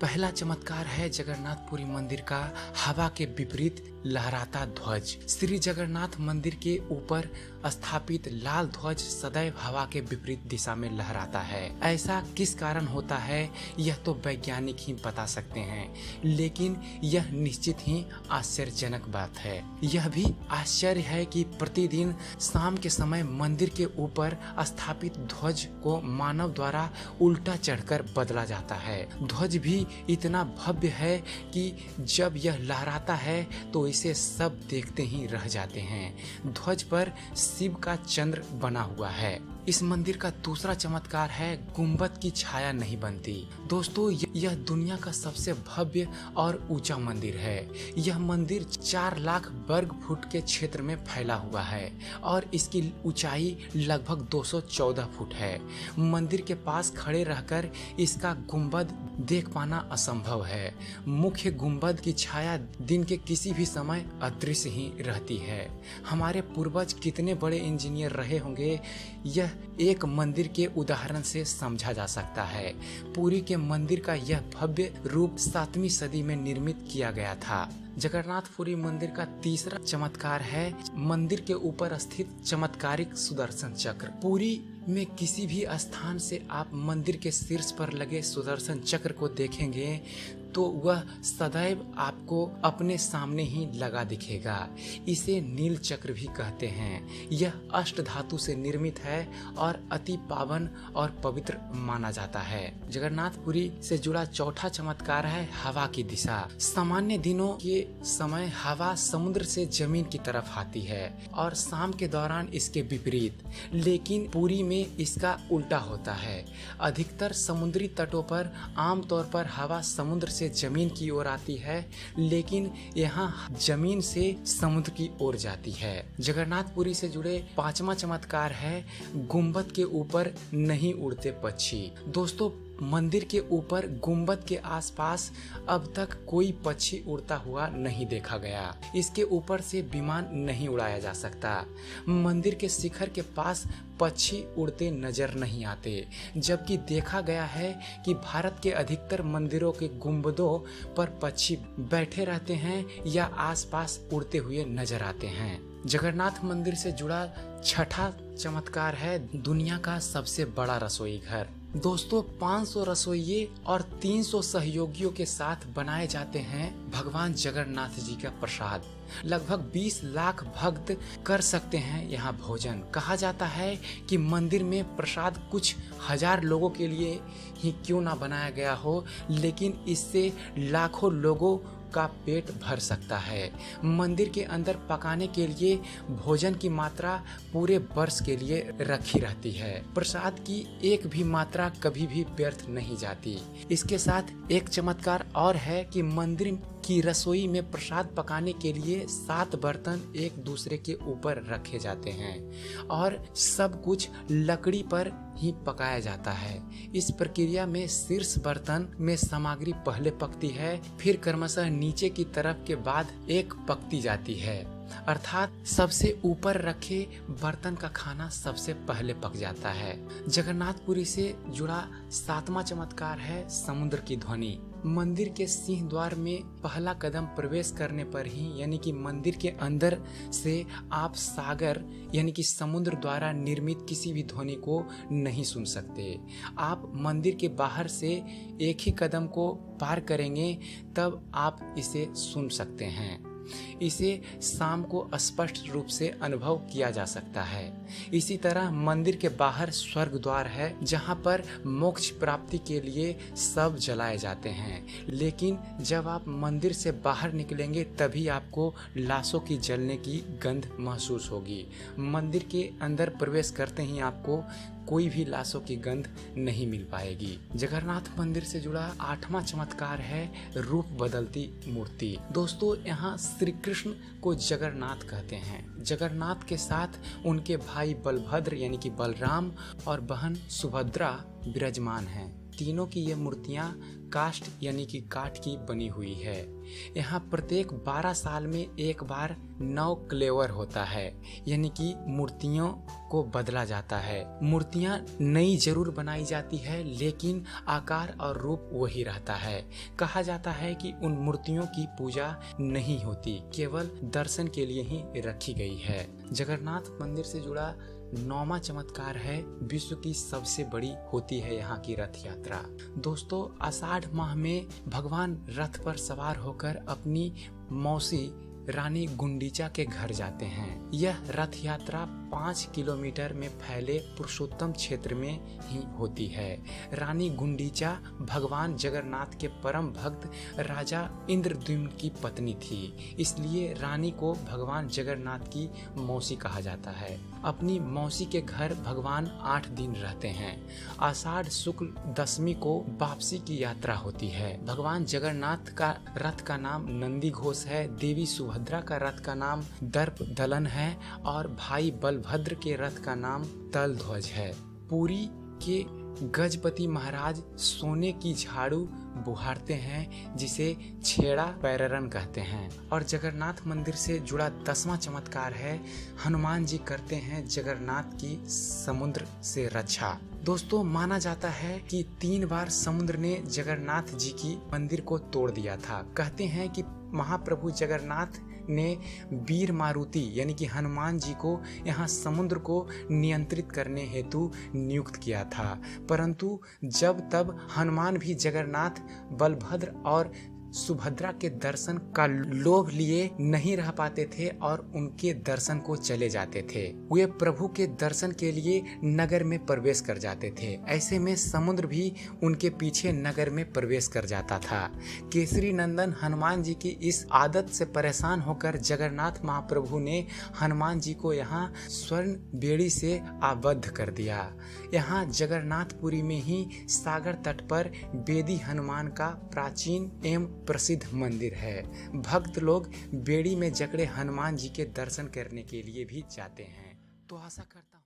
पहला चमत्कार है जगन्नाथपुरी मंदिर का हवा के विपरीत लहराता ध्वज। श्री जगन्नाथ मंदिर के ऊपर स्थापित लाल ध्वज सदैव हवा के विपरीत दिशा में लहराता है। ऐसा किस कारण होता है यह तो वैज्ञानिक ही बता सकते हैं, लेकिन यह निश्चित ही आश्चर्यजनक बात है। यह भी आश्चर्य है कि प्रतिदिन शाम के समय मंदिर के ऊपर स्थापित ध्वज को मानव द्वारा उल्टा चढ़कर बदला जाता है। ध्वज भी इतना भव्य है कि जब यह लहराता है तो इसे सब देखते ही रह जाते हैं। ध्वज पर शिव का चंद्र बना हुआ है। इस मंदिर का दूसरा चमत्कार है गुंबद की छाया नहीं बनती। दोस्तों, यह दुनिया का सबसे भव्य और ऊंचा मंदिर है। यह मंदिर 4 लाख वर्ग फुट के क्षेत्र में फैला हुआ है और इसकी ऊंचाई लगभग 214 फुट है। मंदिर के पास खड़े रहकर इसका गुंबद देख पाना असंभव है। मुख्य गुंबद की छाया दिन के किसी भी समय अदृश्य ही रहती है। हमारे पूर्वज कितने बड़े इंजीनियर रहे होंगे, यह एक मंदिर के उदाहरण से समझा जा सकता है। पुरी के मंदिर का यह भव्य रूप 7वीं सदी में निर्मित किया गया था। जगन्नाथपुरी मंदिर का तीसरा चमत्कार है मंदिर के ऊपर स्थित चमत्कारिक सुदर्शन चक्र। पुरी में किसी भी स्थान से आप मंदिर के शीर्ष पर लगे सुदर्शन चक्र को देखेंगे तो वह सदैव आपको अपने सामने ही लगा दिखेगा। इसे नील चक्र भी कहते हैं। यह अष्ट धातु से निर्मित है और अति पावन और पवित्र माना जाता है। जगन्नाथपुरी से जुड़ा चौथा चमत्कार है हवा की दिशा। सामान्य दिनों के समय हवा समुद्र से जमीन की तरफ आती है और शाम के दौरान इसके विपरीत, लेकिन पुरी में इसका उल्टा होता है। अधिकतर समुद्री तटों पर आमतौर पर हवा समुद्र से जमीन की ओर आती है, लेकिन यहाँ जमीन से समुद्र की ओर जाती है। जगन्नाथपुरी से जुड़े 5वां चमत्कार है गुंबद के ऊपर नहीं उड़ते पक्षी। दोस्तों, मंदिर के ऊपर गुंबद के आसपास अब तक कोई पक्षी उड़ता हुआ नहीं देखा गया। इसके ऊपर से विमान नहीं उड़ाया जा सकता। मंदिर के शिखर के पास पक्षी उड़ते नजर नहीं आते, जबकि देखा गया है कि भारत के अधिकतर मंदिरों के गुंबदों पर पक्षी बैठे रहते हैं या आसपास उड़ते हुए नजर आते हैं। जगन्नाथ मंदिर से जुड़ा 6ठा चमत्कार है दुनिया का सबसे बड़ा रसोई घर। दोस्तों, 500 रसोइये और 300 सहयोगियों के साथ बनाए जाते हैं भगवान जगन्नाथ जी का प्रसाद। लगभग 20 लाख भक्त कर सकते हैं यहाँ भोजन। कहा जाता है कि मंदिर में प्रसाद कुछ हजार लोगों के लिए ही क्यों ना बनाया गया हो, लेकिन इससे लाखों लोगों का पेट भर सकता है। मंदिर के अंदर पकाने के लिए भोजन की मात्रा पूरे वर्ष के लिए रखी रहती है। प्रसाद की एक भी मात्रा कभी भी व्यर्थ नहीं जाती। इसके साथ एक चमत्कार और है कि मंदिर की रसोई में प्रसाद पकाने के लिए 7 बर्तन एक दूसरे के ऊपर रखे जाते हैं और सब कुछ लकड़ी पर ही पकाया जाता है। इस प्रक्रिया में शीर्ष बर्तन में सामग्री पहले पकती है, फिर क्रमशः नीचे की तरफ के बाद एक पकती जाती है, अर्थात सबसे ऊपर रखे बर्तन का खाना सबसे पहले पक जाता है। जगन्नाथपुरी से जुड़ा 7वां चमत्कार है समुद्र की ध्वनि। मंदिर के सिंह द्वार में पहला कदम प्रवेश करने पर ही, यानी कि मंदिर के अंदर से आप सागर यानी कि समुद्र द्वारा निर्मित किसी भी ध्वनि को नहीं सुन सकते। आप मंदिर के बाहर से एक ही कदम को पार करेंगे तब आप इसे सुन सकते हैं। इसे शाम को स्पष्ट रूप से अनुभव किया जा सकता है। इसी तरह मंदिर के बाहर स्वर्ग द्वार है जहां पर मोक्ष प्राप्ति के लिए सब जलाए जाते हैं, लेकिन जब आप मंदिर से बाहर निकलेंगे तभी आपको लाशों की जलने की गंध महसूस होगी। मंदिर के अंदर प्रवेश करते ही आपको कोई भी लाशों की गंध नहीं मिल पाएगी। जगन्नाथ मंदिर से जुड़ा 8वां चमत्कार है रूप बदलती मूर्ति। दोस्तों, यहाँ श्री कृष्ण को जगन्नाथ कहते हैं। जगन्नाथ के साथ उनके भाई बलभद्र यानी कि बलराम और बहन सुभद्रा विराजमान हैं। तीनों की ये मूर्तियां काष्ठ यानी कि काठ की बनी हुई है। यहाँ प्रत्येक 12 साल में एक बार नव क्लेवर होता है, यानी कि मूर्तियों को बदला जाता है। मूर्तियां नई जरूर बनाई जाती है, लेकिन आकार और रूप वही रहता है। कहा जाता है कि उन मूर्तियों की पूजा नहीं होती, केवल दर्शन के लिए ही रखी गई है। जगन्नाथ मंदिर से जुड़ा 9वां चमत्कार है, विश्व की सबसे बड़ी होती है यहाँ की रथ यात्रा। दोस्तों, आषाढ़ माह में भगवान रथ पर सवार होकर अपनी मौसी रानी गुंडीचा के घर जाते हैं। यह रथ यात्रा 5 किलोमीटर में फैले पुरुषोत्तम क्षेत्र में ही होती है। रानी गुंडीचा भगवान जगन्नाथ के परम भक्त राजा इंद्रद्युम्न की पत्नी थी, इसलिए रानी को भगवान जगन्नाथ की मौसी कहा जाता है। अपनी मौसी के घर भगवान 8 दिन रहते हैं। आषाढ़ शुक्ल दशमी को वापसी की यात्रा होती है। भगवान जगन्नाथ का रथ का नाम नंदी घोष है, देवी सुभद्रा का रथ का नाम दर्प दलन है और भाई बलभद्र के रथ का नाम तलध्वज है। पुरी के गजपति महाराज सोने की झाड़ू बुहारते हैं, जिसे छेड़ा पैररन कहते हैं। और जगन्नाथ मंदिर से जुड़ा 10वां चमत्कार है, हनुमान जी करते हैं जगन्नाथ की समुद्र से रक्षा। दोस्तों, माना जाता है कि 3 बार समुद्र ने जगन्नाथ जी की मंदिर को तोड़ दिया था। कहते हैं कि महाप्रभु जगन्नाथ ने वीर मारुति यानी कि हनुमान जी को यहाँ समुद्र को नियंत्रित करने हेतु नियुक्त किया था, परंतु जब तब हनुमान भी जगन्नाथ, बलभद्र और सुभद्रा के दर्शन का लोभ लिए नहीं रह पाते थे और उनके दर्शन को चले जाते थे। वे प्रभु के दर्शन के लिए नगर में प्रवेश कर जाते थे। ऐसे में समुद्र भी उनके पीछे नगर में प्रवेश कर जाता था। केसरी नंदन हनुमान जी की इस आदत से परेशान होकर जगन्नाथ महाप्रभु ने हनुमान जी को यहाँ स्वर्ण बेड़ी से आबद्ध कर दिया। यहाँ जगन्नाथपुरी में ही सागर तट पर बेदी हनुमान का प्राचीन एवं प्रसिद्ध मंदिर है। भक्त लोग बेड़ी में जकड़े हनुमान जी के दर्शन करने के लिए भी जाते हैं। तो आशा करता हूँ